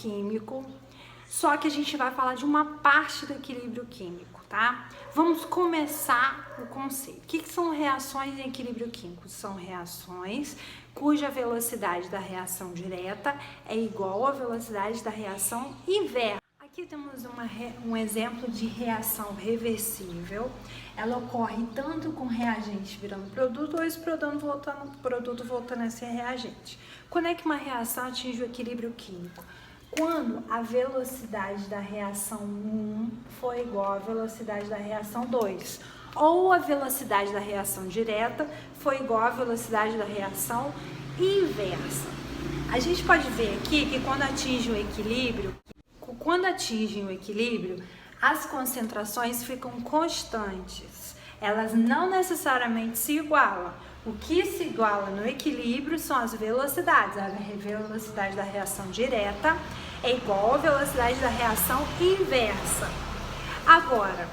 químico, só que a gente vai falar de uma parte do equilíbrio químico, tá? Vamos começar o conceito. O que são reações em equilíbrio químico? São reações cuja velocidade da reação direta é igual à velocidade da reação inversa. Aqui temos um exemplo de reação reversível. Ela ocorre tanto com reagente virando produto ou esse produto voltando a ser reagente. Quando é que uma reação atinge o equilíbrio químico? Quando a velocidade da reação 1 for igual à velocidade da reação 2, ou a velocidade da reação direta for igual à velocidade da reação inversa. A gente pode ver aqui que quando atingem o equilíbrio, as concentrações ficam constantes. Elas não necessariamente se igualam. O que se iguala no equilíbrio são as velocidades. A velocidade da reação direta é igual à velocidade da reação inversa. Agora,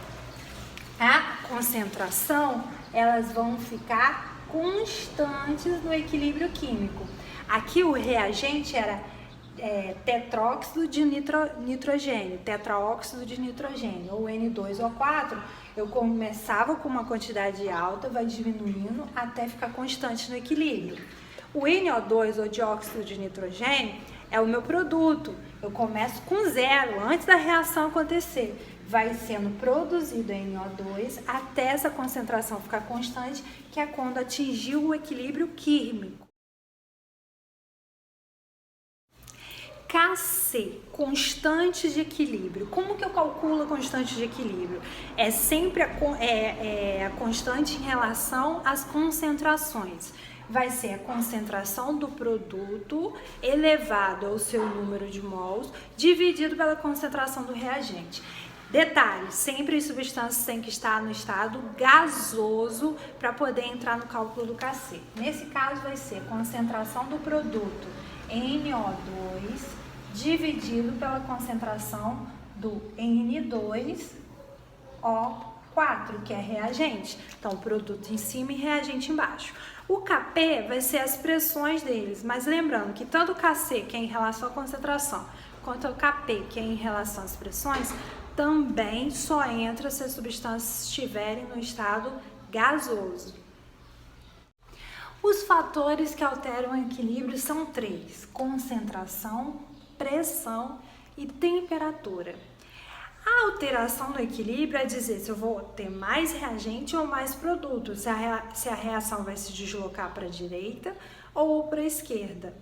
a concentração, elas vão ficar constantes no equilíbrio químico. Aqui o reagente era tetróxido de nitrogênio, tetraóxido de nitrogênio, ou N2O4. Eu começava com uma quantidade alta, vai diminuindo até ficar constante no equilíbrio. O NO2, ou dióxido de nitrogênio, é o meu produto. Eu começo com 0, antes da reação acontecer. Vai sendo produzido NO2 até essa concentração ficar constante, que é quando atingiu o equilíbrio químico. Kc, constante de equilíbrio. Como que eu calculo a constante de equilíbrio? É sempre a constante em relação às concentrações. Vai ser a concentração do produto elevado ao seu número de mols, dividido pela concentração do reagente. Detalhe, sempre as substâncias têm que estar no estado gasoso para poder entrar no cálculo do Kc. Nesse caso vai ser a concentração do produto NO2 dividido pela concentração do N2O4, que é reagente. Então, produto em cima e reagente embaixo. O Kp vai ser as pressões deles, mas lembrando que tanto o Kc, que é em relação à concentração, quanto o Kp, que é em relação às pressões, também só entra se as substâncias estiverem no estado gasoso. Os fatores que alteram o equilíbrio são 3: concentração, pressão e temperatura. A alteração no equilíbrio é dizer se eu vou ter mais reagente ou mais produto, se a reação vai se deslocar para a direita ou para a esquerda.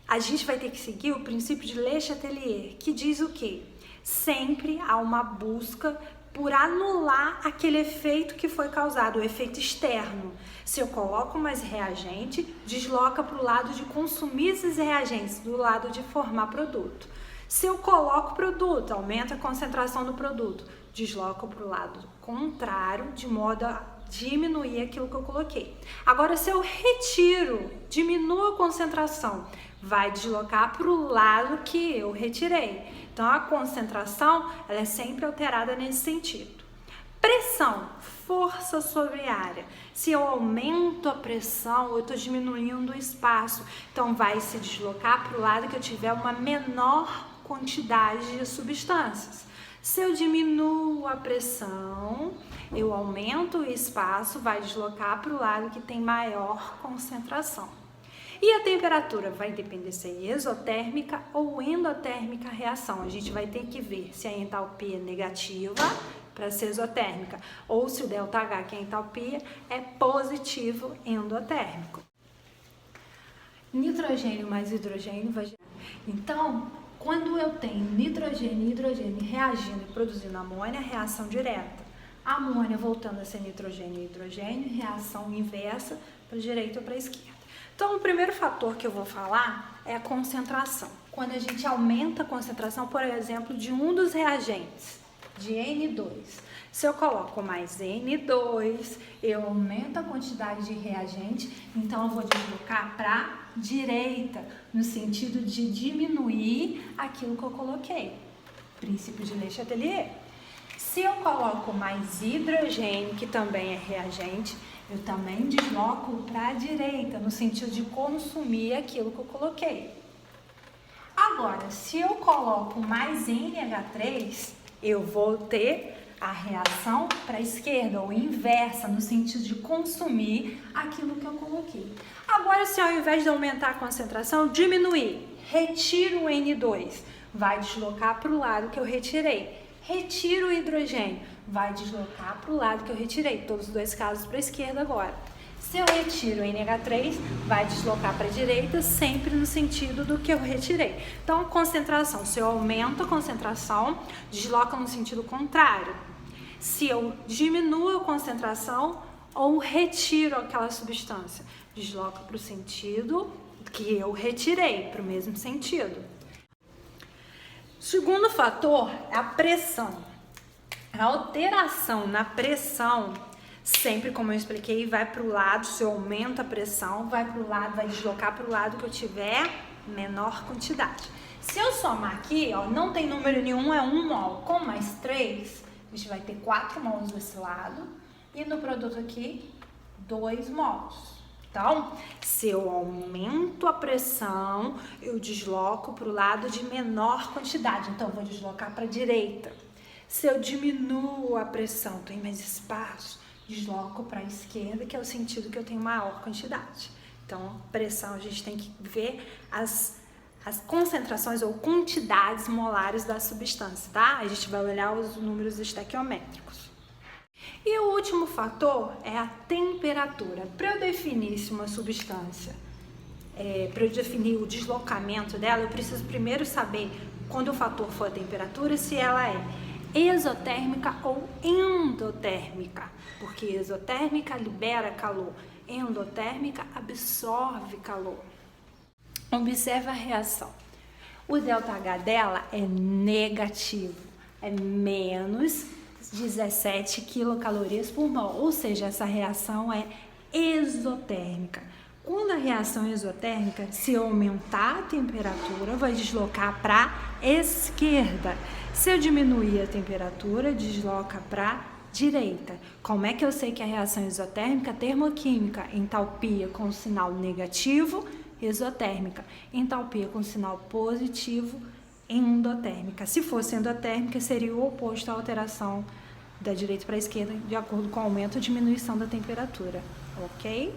A gente vai ter que seguir o princípio de Le Chatelier, que diz o quê? Sempre há uma busca por anular aquele efeito que foi causado, o efeito externo. Se eu coloco mais reagente, desloca para o lado de consumir esses reagentes, do lado de formar produto. Se eu coloco produto, aumenta a concentração do produto, desloca para o lado contrário, de modo a diminuir aquilo que eu coloquei. Agora, se eu retiro, diminuo a concentração, vai deslocar para o lado que eu retirei. Então, a concentração ela é sempre alterada nesse sentido. Pressão, força sobre área. Se eu aumento a pressão, eu estou diminuindo o espaço. Então, vai se deslocar para o lado que eu tiver uma menor quantidade de substâncias. Se eu diminuo a pressão, eu aumento o espaço, vai deslocar para o lado que tem maior concentração. E a temperatura vai depender se é exotérmica ou endotérmica a reação. A gente vai ter que ver se a entalpia é negativa para ser exotérmica ou se o ΔH, que é a entalpia, é positivo endotérmico. Nitrogênio mais hidrogênio vai gerar. Então, quando eu tenho nitrogênio e hidrogênio reagindo e produzindo amônia, reação direta. Amônia voltando a ser nitrogênio e hidrogênio, reação inversa para a direita ou para a esquerda. Então, o primeiro fator que eu vou falar é a concentração. Quando a gente aumenta a concentração, por exemplo, de um dos reagentes, de N2. Se eu coloco mais N2, eu aumento a quantidade de reagente, então eu vou deslocar para a direita, no sentido de diminuir aquilo que eu coloquei. Princípio de Le Chatelier. Se eu coloco mais hidrogênio, que também é reagente, eu também desloco para a direita, no sentido de consumir aquilo que eu coloquei. Agora, se eu coloco mais NH3, eu vou ter a reação para a esquerda, ou inversa, no sentido de consumir aquilo que eu coloquei. Agora, se ao invés de aumentar a concentração, diminuir, retiro o N2, vai deslocar para o lado que eu retirei. Retiro o hidrogênio, vai deslocar para o lado que eu retirei. Todos os dois casos para a esquerda agora. Se eu retiro o NH3, vai deslocar para a direita, sempre no sentido do que eu retirei. Então, concentração, se eu aumento a concentração, desloca no sentido contrário. Se eu diminuo a concentração ou retiro aquela substância, desloca para o sentido que eu retirei, para o mesmo sentido. O segundo fator é a pressão. A alteração na pressão, sempre como eu expliquei, vai para o lado, se eu aumento a pressão, vai para o lado, vai deslocar para o lado que eu tiver menor quantidade. Se eu somar aqui, ó, não tem número nenhum, é 1 mol. Com mais 3, a gente vai ter 4 mols desse lado. E no produto aqui, 2 mols. Então, se eu aumento a pressão, eu desloco para o lado de menor quantidade. Então, eu vou deslocar para a direita. Se eu diminuo a pressão, tem mais espaço, desloco para a esquerda, que é o sentido que eu tenho maior quantidade. Então, pressão, a gente tem que ver as concentrações ou quantidades molares da substância, tá? A gente vai olhar os números estequiométricos. E o último fator é a temperatura. Para eu definir se uma substância, para eu definir o deslocamento dela, eu preciso primeiro saber, quando o fator for a temperatura, se ela é exotérmica ou endotérmica. Porque exotérmica libera calor, endotérmica absorve calor. Observe a reação. O ΔH dela é negativo, é menos 17 quilocalorias por mol, ou seja, essa reação é exotérmica. Quando a reação é exotérmica, se eu aumentar a temperatura, vai deslocar para a esquerda. Se eu diminuir a temperatura, desloca para a direita. Como é que eu sei que a reação é exotérmica? Termoquímica, entalpia com sinal negativo, exotérmica. Entalpia com sinal positivo, endotérmica. Se fosse endotérmica, seria o oposto à alteração da direita para a esquerda, de acordo com o aumento ou diminuição da temperatura, ok?